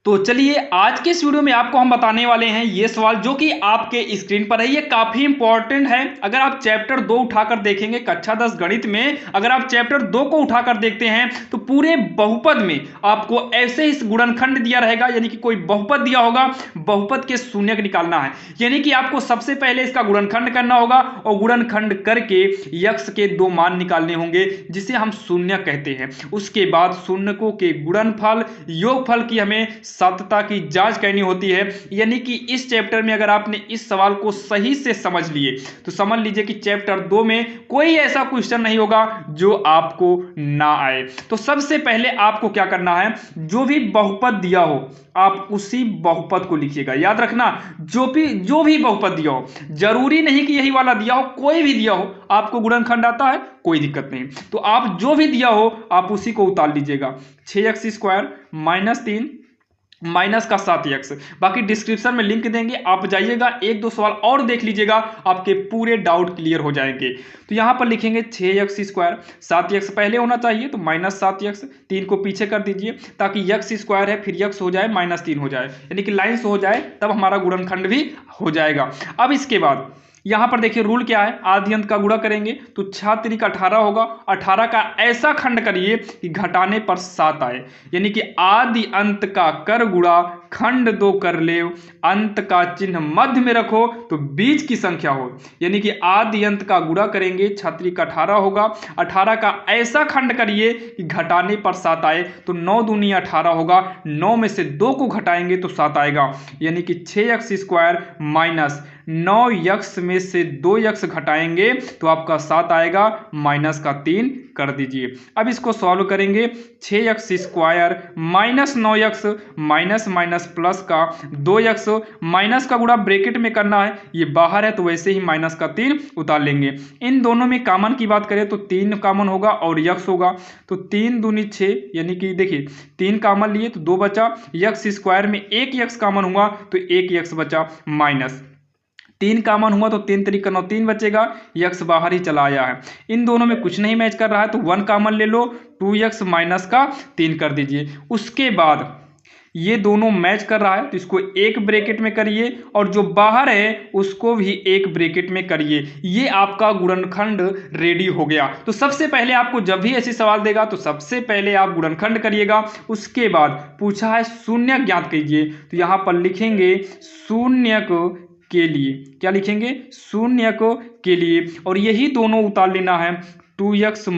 तो चलिए आज के इस वीडियो में आपको हम बताने वाले हैं ये सवाल जो कि आपके स्क्रीन पर है। ये काफी इंपॉर्टेंट है। अगर आप चैप्टर 2 उठाकर देखेंगे कक्षा 10 गणित में, अगर आप चैप्टर 2 को उठाकर देखते हैं तो पूरे बहुपद में आपको ऐसे ही गुणनखंड दिया रहेगा, यानी कि कोई बहुपद दिया होगा, बहुपद के शून्यक निकालना है। यानी कि आपको सबसे पहले इसका गुणनखंड करना होगा और गुणनखंड करके यक्ष के दो मान निकालने होंगे जिसे हम शून्य कहते हैं। उसके बाद शून्यकों के गुणनफल योगफल की हमें सत्यता की जांच करनी होती है। यानी कि इस चैप्टर में अगर आपने इस सवाल को सही से समझ लिए तो समझ लीजिए कि चैप्टर 2 में कोई ऐसा क्वेश्चन नहीं होगा जो आपको ना आए। तो सबसे पहले आपको क्या करना है, जो भी बहुपद दिया हो आप उसी बहुपद को लिखिएगा। याद रखना, जो भी बहुपद दिया हो, जरूरी नहीं कि यही वाला दिया हो, कोई भी दिया हो, आपको गुणनखंड आता है कोई दिक्कत नहीं। तो आप जो भी दिया हो आप उसी को उतार लीजिएगा। 6x² - 3 माइनस का 7x। बाकी डिस्क्रिप्शन में लिंक देंगे, आप जाइएगा, एक दो सवाल और देख लीजिएगा, आपके पूरे डाउट क्लियर हो जाएंगे। तो यहां पर लिखेंगे 6x², 7x पहले होना चाहिए तो -7x, 3 को पीछे कर दीजिए ताकि x² है फिर x हो जाए -3 हो जाए, यानी कि लाइन से हो जाए, तब हमारा गुणनखंड भी हो जाएगा। अब इसके बाद यहां पर देखिए रूल क्या है, आदि अंत का गुणा करेंगे तो 6×3 = 18 होगा। 18 का ऐसा खंड करिए कि घटाने पर 7 आए, यानी कि आदि अंत का कर गुणा खंड 2 कर ले, अंत का चिन्ह मध्य में रखो तो बीच की संख्या हो। यानी कि आदि अंत का गुणा करेंगे, 6×3 = 18 होगा। 18 का ऐसा खंड करिए कि घटाने पर 7 आए, तो 9 दूनी 18 होगा, 9 में से 2 को घटाएंगे तो 7 आएगा। यानी कि 6x² माइनस 9x में से 2x घटाएंगे तो आपका 7 आएगा, माइनस का 3 कर दीजिए। अब इसको सॉल्व करेंगे, 6x² minus 9x minus minus plus का 2x, माइनस का गुणा ब्रैकेट में करना है, ये बाहर है तो वैसे ही माइनस का 3 उतार लेंगे। इन दोनों में कॉमन की बात करें तो 3 कॉमन होगा और x होगा, तो 3 दूनी 6, यानी कि देखिए 3 कॉमन लिए तो 2 बचा, x² में 1x कॉमन हुआ तो 1x बचा, माइनस 3 कॉमन हुआ तो 3 3 9 3 बचेगा, x बाहर ही चला आया है। इन दोनों में कुछ नहीं मैच कर रहा है तो 1 कॉमन ले लो, 2x माइनस का 3 कर दीजिए। उसके बाद ये दोनों मैच कर रहा है तो इसको एक ब्रैकेट में करिए और जो बाहर है उसको भी एक ब्रैकेट में करिए। ये आपका गुणनखंड रेडी हो गया। तो सबसे पहले आपको जब भी ऐसे सवाल देगा तो सबसे पहले आप गुणनखंड करिएगा। उसके बाद पूछा है शून्य ज्ञात कीजिए, तो यहां पर लिखेंगे शून्यक के लिए, क्या लिखेंगे, शून्यक के लिए, और यही दोनों उतार लेना है, 2x -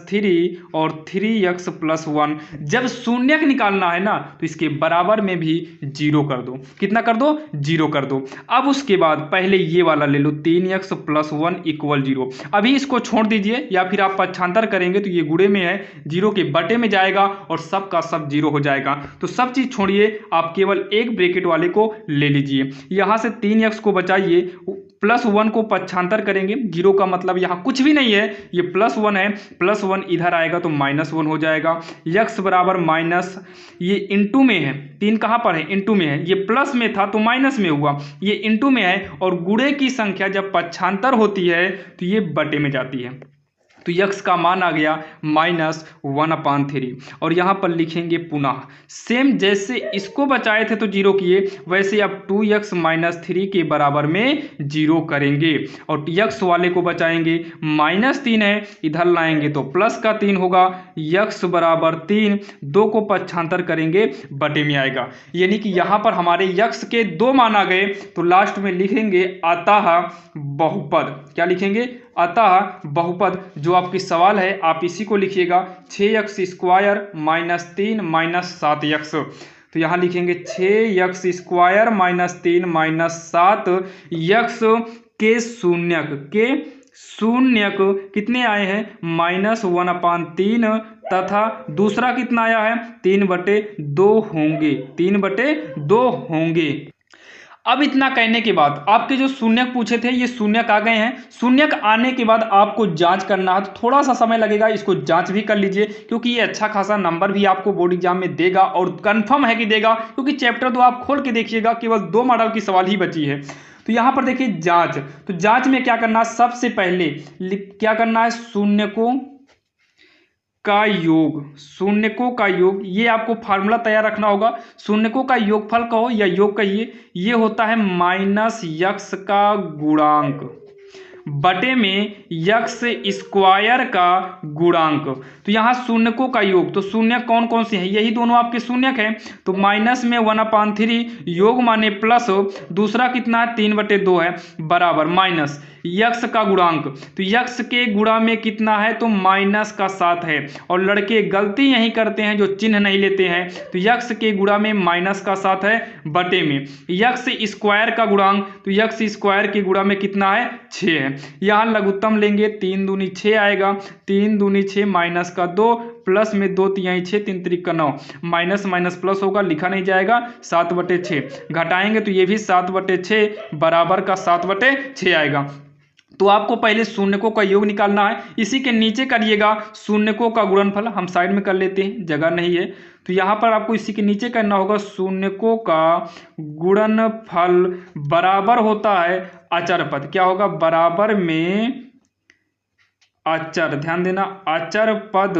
3 और 3x + 1। जब शून्यक निकालना है ना तो इसके बराबर में भी 0 कर दो। कितना कर दो, 0 कर दो। अब उसके बाद पहले ये वाला ले लो, 3x + 1 = 0। अभी इसको छोड़ दीजिए या फिर आप पक्षांतर करेंगे तो ये गुणे में है, 0 के बटे में जाएगा और सब का सब 0 हो जाएगा। तो सब चीज छोड़िए, आप केवल एक ब्रैकेट वाले को ले लीजिए। यहां से 3x को बचाइए, +1 को पक्षांतर करेंगे, 0 का मतलब यहाँ कुछ भी नहीं है, ये +1 है, +1 इधर आएगा तो -1 हो जाएगा। x बराबर माइनस, ये इंटू में है, 3 कहाँ पर है, इंटू में है, ये प्लस में था तो माइनस में हुआ, ये इंटू में है, और गुणे की संख्या जब पक्षांतर होती है तो ये बटे में जाती है। तो x का मान आ गया -1/3। और यहाँ पर लिखेंगे पुनः सेम जैसे इसको बचाए थे तो 0 किए, वैसे अब 2x - 3 के बराबर में 0 करेंगे और x वाले को बचाएंगे, -3 है, इधर लाएंगे तो प्लस का 3 होगा, x बराबर 3, 2 को पक्षांतर करेंगे बटे में आएगा। यानी कि यहाँ पर हमारे x के 2 मान आ गए, तो लास्ट में लिखेंगे अतः बहुपद, क्या लिखेंगे, अतः बहुपद। जो आपकी सवाल है आप इसी को लिखिएगा, 6x² - 3 - 7x। तो यहाँ लिखेंगे 6x² - 3 - 7x के शून्यक कितने आए हैं, -1/3, तथा दूसरा कितना आया है, 3/2 होंगे, 3/2 होंगे। अब इतना कहने के बाद आपके जो शून्यक पूछे थे ये शून्यक आ गए हैं। शून्यक आने के बाद आपको जांच करना है, तो थोड़ा सा समय लगेगा, इसको जांच भी कर लीजिए क्योंकि ये अच्छा खासा नंबर भी आपको बोर्ड एग्जाम में देगा और कंफर्म है कि देगा, क्योंकि चैप्टर 2 आप खोल के देखिएगा, केवल 2 मॉडल की सवाल ही बची है। तो यहाँ पर देखिए जांच, तो जांच में क्या करना है, सबसे पहले क्या करना है, शून्यकों का योग, शून्यकों का योग, ये आपको फार्मूला तैयार रखना होगा। शून्यकों का योगफल कहो या योग कहिए, ये होता है माइनस यक्स का गुणांक बटे में यक्स स्क्वायर का गुणांक। तो यहाँ शून्यकों का योग, तो शून्य कौन कौन से हैं, यही दोनों आपके शून्यक हैं। तो माइनस में 1/3 योग माने प्लस, दूसरा कितना है 3/2 है, बराबर माइनस यक्स का गुणांक। तो यक्स के गुणा में कितना है, तो माइनस का 7 है। और लड़के गलती यही करते हैं जो चिन्ह नहीं लेते हैं। तो यक्स के गुणा में माइनस का 7 है बटे में यक्स स्क्वायर का गुणांक। तो यक्स स्क्वायर के गुणा में कितना है, 6 है। यहाँ लघुत्तम लेंगे, 3 दूनी 6 आएगा, 3 दूनी 6 माइनस का 2 प्लस में 2 तिहाई 6 3 त्रिक का 9, माइनस माइनस प्लस होगा, लिखा नहीं जाएगा, 7/6 घटाएंगे तो ये भी 7/6 बराबर का 7/6 आएगा। तो आपको पहले शून्यकों का योग निकालना है। इसी के नीचे करिएगा शून्यकों का गुणनफल, हम साइड में कर लेते हैं, जगह नहीं है। तो यहाँ पर आपको इसी के नीचे करना होगा शून्यकों का गुणनफल बराबर होता है अचर पद, क्या होगा, बराबर में अचर, ध्यान देना, अचर पद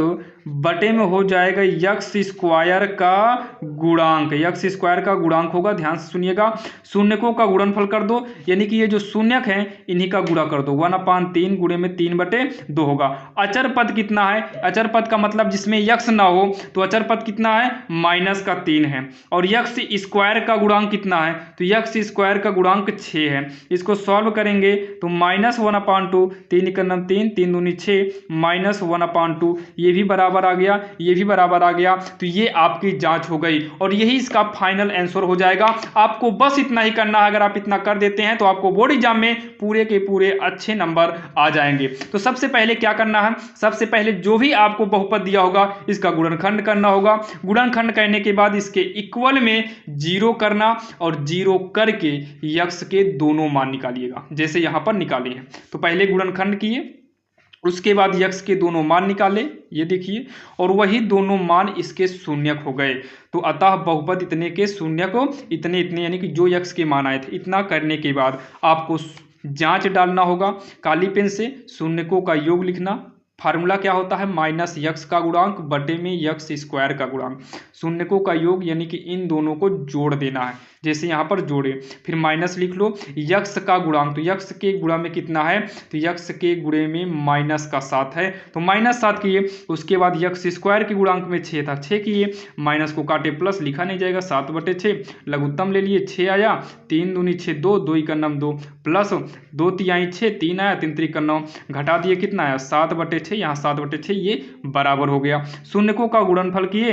बटे में हो जाएगा यक्स स्क्वायर का गुणांक। यक्स स्क्वायर का गुणांक होगा, ध्यान से सुनिएगा। शून्यकों का गुणनफल कर दो, यानी कि ये जो शून्यक हैं इन्हीं का गुणा कर दो, 1/3 गुणे में 3/2 होगा। अचर पद कितना है, अचर पद का मतलब जिसमें यक्स ना हो, तो अचर पद कितना है, माइनस का 3 है। और यक्स स्क्वायर का गुणांक कितना है, तो यक्स स्क्वायर का गुणांक 6 है। इसको सॉल्व करेंगे तो -1/2, 3 × 9 3, 3 दूनी 6 माइनस 1/2, ये भी बराबर आ गया, ये भी बराबर आ गया। तो ये आपकी जांच हो गई और यही इसका फाइनल आंसर हो जाएगा। आपको बस इतना ही करना है, अगर आप इतना कर देते हैं तो आपको बोर्ड एग्जाम में पूरे के पूरे अच्छे नंबर आ जाएंगे। तो सबसे पहले क्या करना है, सबसे पहले जो भी आपको बहुपद दिया होगा इसका गुणनखंड करना होगा। गुणनखंड करने के बाद इसके इक्वल में 0 करना और 0 करके यक्स के दोनों मान निकालिएगा, जैसे यहां पर निकाले हैं। तो पहले गुणनखंड किए, उसके बाद यक्स के दोनों मान निकाले, ये देखिए, और वही दोनों मान इसके शून्यक हो गए। तो अतः बहुपद इतने के शून्यक इतने इतने, यानी कि जो यक्स के मान आए थे। इतना करने के बाद आपको जांच डालना होगा काली पेन से, शून्यकों का योग लिखना। फार्मूला क्या होता है, माइनस यक्स का गुणांक बटे में यक्स स्क्वायर का गुणांक। शून्यकों का योग यानी कि इन दोनों को जोड़ देना है, जैसे यहाँ पर जोड़े, फिर माइनस लिख लो यक्स का गुणांक। तो यक्स के गुणा में कितना है, तो यक्स के गुणे में माइनस का 7 है, तो -7 किए। उसके बाद यक्स स्क्वायर के गुणांक में 6 था, 6 किए, माइनस को काटे प्लस, लिखा नहीं जाएगा, 7/6 लघुत्तम ले लिए, 6 आया, 3 दूनी 6 2, 2 × 9 2 प्लस 2 तिहाई 6 3 आया, 3 त्रिक 9 घटा दिए, कितना आया 7/6, यहाँ 7/6 ये बराबर हो गया। शून्यकों का गुणनफल किए,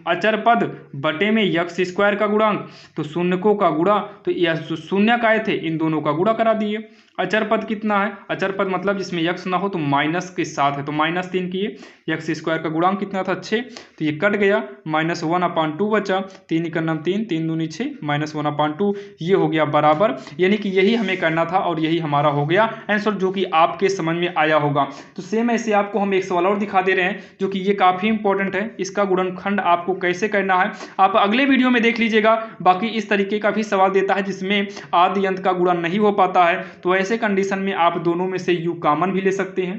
अचर पद बटे में यक्स स्क्वायर का गुणांक। तो शून्यकों का गुणा, तो यह शून्यक आए थे इन दोनों का गुणा करा दिए। अचर पद कितना है, अचर पद मतलब जिसमें यक्स ना हो तो माइनस के साथ है, तो -3 किए, यक्स स्क्वायर का गुणांक कितना था 6, तो ये कट गया, -1/2 बचा, 3 × 9 3, 3 दूनी 6 -1/2, ये हो गया बराबर। यानी कि यही हमें करना था और यही हमारा हो गया आंसर, जो कि आपके समझ में आया होगा। तो सेम ऐसे आपको हम एक सवाल और दिखा दे रहे हैं जो कि ये काफ़ी इंपॉर्टेंट है। इसका गुणनखंड आपको कैसे करना है आप अगले वीडियो में देख लीजिएगा। बाकी इस तरीके का भी सवाल देता है जिसमें आदि अंत का गुणा नहीं हो पाता है, तो ऐसे कंडीशन में आप दोनों में से यू कॉमन भी ले सकते हैं।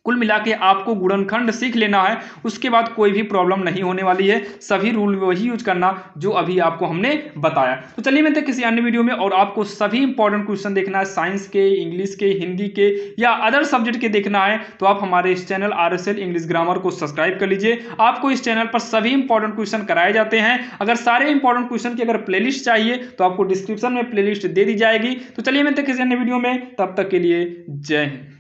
कुल मिला के आपको गुणनखंड सीख लेना है, उसके बाद कोई भी प्रॉब्लम नहीं होने वाली है। सभी रूल वही यूज करना जो अभी आपको हमने बताया। तो चलिए मिलते हैं किसी अन्य वीडियो में, और आपको सभी इंपॉर्टेंट क्वेश्चन देखना है, साइंस के, इंग्लिश के, हिंदी के या अदर सब्जेक्ट के देखना है, तो आप हमारे इस चैनल RSL इंग्लिश ग्रामर को सब्सक्राइब कर लीजिए। आपको इस चैनल पर सभी इंपॉर्टेंट क्वेश्चन कराए जाते हैं। अगर सारे इंपॉर्टेंट क्वेश्चन की अगर प्लेलिस्ट चाहिए तो आपको डिस्क्रिप्शन में प्लेलिस्ट दे दी जाएगी। तो चलिए मिलते हैं किसी अन्य वीडियो में, तब तक के लिए जय हिंद।